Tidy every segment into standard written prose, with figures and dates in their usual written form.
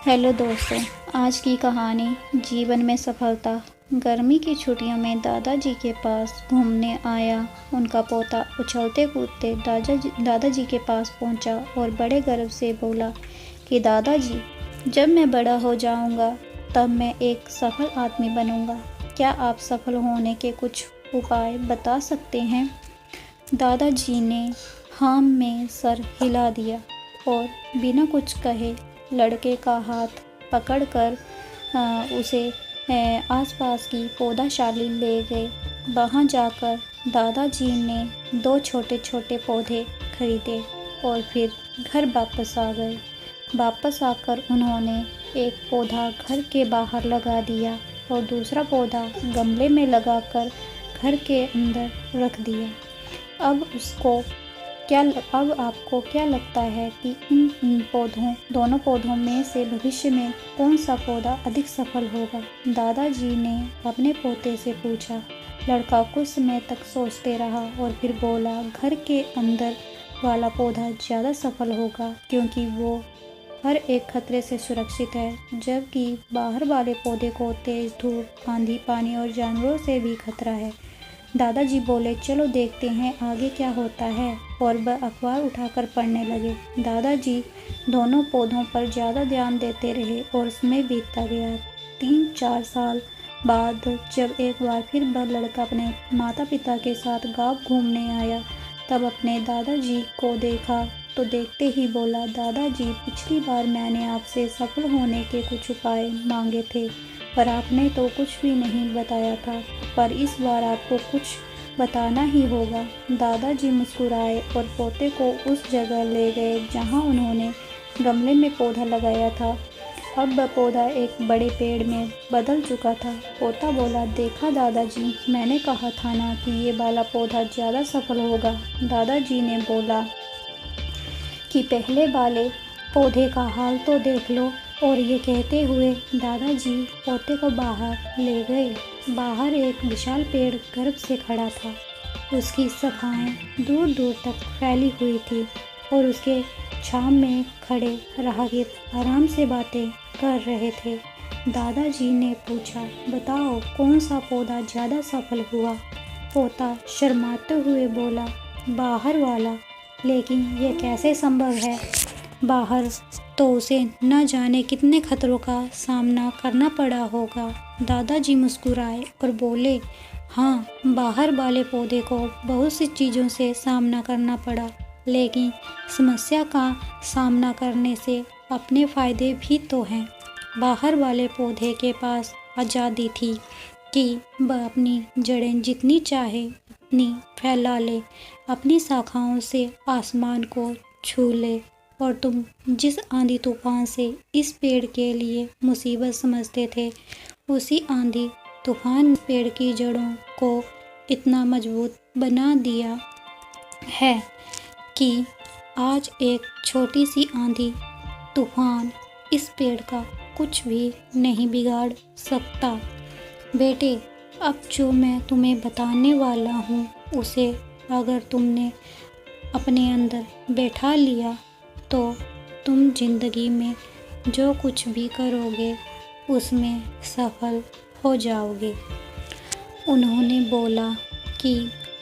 Hello दोस्तों, आज की कहानी जीवन में सफलता। गर्मी की छुट्टियों में दादाजी के पास घूमने आया उनका पोता उछलते कूदते दादाजी के पास पहुंचा और बड़े गर्व से बोला कि दादाजी, जब मैं बड़ा हो जाऊंगा तब मैं एक सफल आदमी बनूंगा। क्या आप सफल होने के कुछ उपाय बता सकते हैं? दादाजी ने हाँ में सर हिला दिया और बिना कुछ कहे लड़के का हाथ पकड़कर उसे आसपास की पौधाशाली ले गए। वहाँ जाकर दादाजी ने 2 छोटे छोटे पौधे खरीदे और फिर घर वापस आ गए। वापस आकर उन्होंने एक पौधा घर के बाहर लगा दिया और दूसरा पौधा गमले में लगाकर घर के अंदर रख दिया। अब आपको क्या लगता है कि इन दोनों पौधों में से भविष्य में कौन सा पौधा अधिक सफल होगा? दादाजी ने अपने पोते से पूछा। लड़का कुछ समय तक सोचते रहा और फिर बोला, घर के अंदर वाला पौधा ज़्यादा सफल होगा क्योंकि वो हर एक खतरे से सुरक्षित है, जबकि बाहर वाले पौधे को तेज धूप, आंधी, पानी और जानवरों से भी खतरा है। दादाजी बोले, चलो देखते हैं आगे क्या होता है, और वह अखबार उठाकर पढ़ने लगे। दादाजी दोनों पौधों पर ज़्यादा ध्यान देते रहे और समय बीतता गया। 3-4 साल बाद जब एक बार फिर वह लड़का अपने माता पिता के साथ गाँव घूमने आया, तब अपने दादाजी को देखा तो देखते ही बोला, दादाजी, पिछली बार मैंने आपसे सफल होने के कुछ उपाय मांगे थे पर आपने तो कुछ भी नहीं बताया था, पर इस बार आपको कुछ बताना ही होगा। दादाजी मुस्कुराए और पोते को उस जगह ले गए जहां उन्होंने गमले में पौधा लगाया था। अब वह पौधा एक बड़े पेड़ में बदल चुका था। पोता बोला, देखा दादाजी, मैंने कहा था ना कि ये वाला पौधा ज़्यादा सफल होगा। दादाजी ने बोला कि पहले वाले पौधे का हाल तो देख लो। और ये कहते हुए दादाजी पोते को बाहर ले गए। बाहर एक विशाल पेड़ गर्व से खड़ा था। उसकी शाखाएं दूर दूर तक फैली हुई थी और उसके छांव में खड़े राहगीर आराम से बातें कर रहे थे। दादाजी ने पूछा, बताओ कौन सा पौधा ज़्यादा सफल हुआ? पोता शर्माते हुए बोला, बाहर वाला। लेकिन ये कैसे संभव है? बाहर तो उसे न जाने कितने खतरों का सामना करना पड़ा होगा। दादाजी मुस्कुराए और बोले, हाँ, बाहर वाले पौधे को बहुत सी चीज़ों से सामना करना पड़ा, लेकिन समस्या का सामना करने से अपने फ़ायदे भी तो हैं। बाहर वाले पौधे के पास आज़ादी थी कि वह अपनी जड़ें जितनी चाहे उतनी फैला ले, अपनी शाखाओं से आसमान को छू ले। और तुम जिस आंधी तूफान से इस पेड़ के लिए मुसीबत समझते थे, उसी आंधी तूफान पेड़ की जड़ों को इतना मजबूत बना दिया है कि आज एक छोटी सी आंधी तूफान इस पेड़ का कुछ भी नहीं बिगाड़ सकता। बेटे, अब जो मैं तुम्हें बताने वाला हूँ उसे अगर तुमने अपने अंदर बैठा लिया तो तुम जिंदगी में जो कुछ भी करोगे उसमें सफल हो जाओगे। उन्होंने बोला कि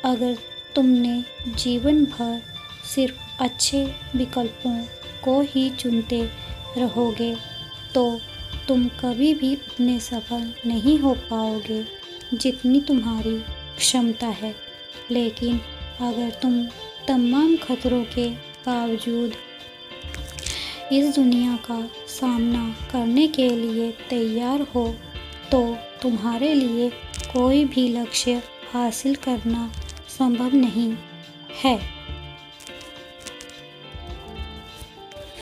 अगर तुमने जीवन भर सिर्फ अच्छे विकल्पों को ही चुनते रहोगे तो तुम कभी भी उतने सफल नहीं हो पाओगे जितनी तुम्हारी क्षमता है। लेकिन अगर तुम तमाम खतरों के बावजूद इस दुनिया का सामना करने के लिए तैयार हो तो तुम्हारे लिए कोई भी लक्ष्य हासिल करना संभव नहीं है।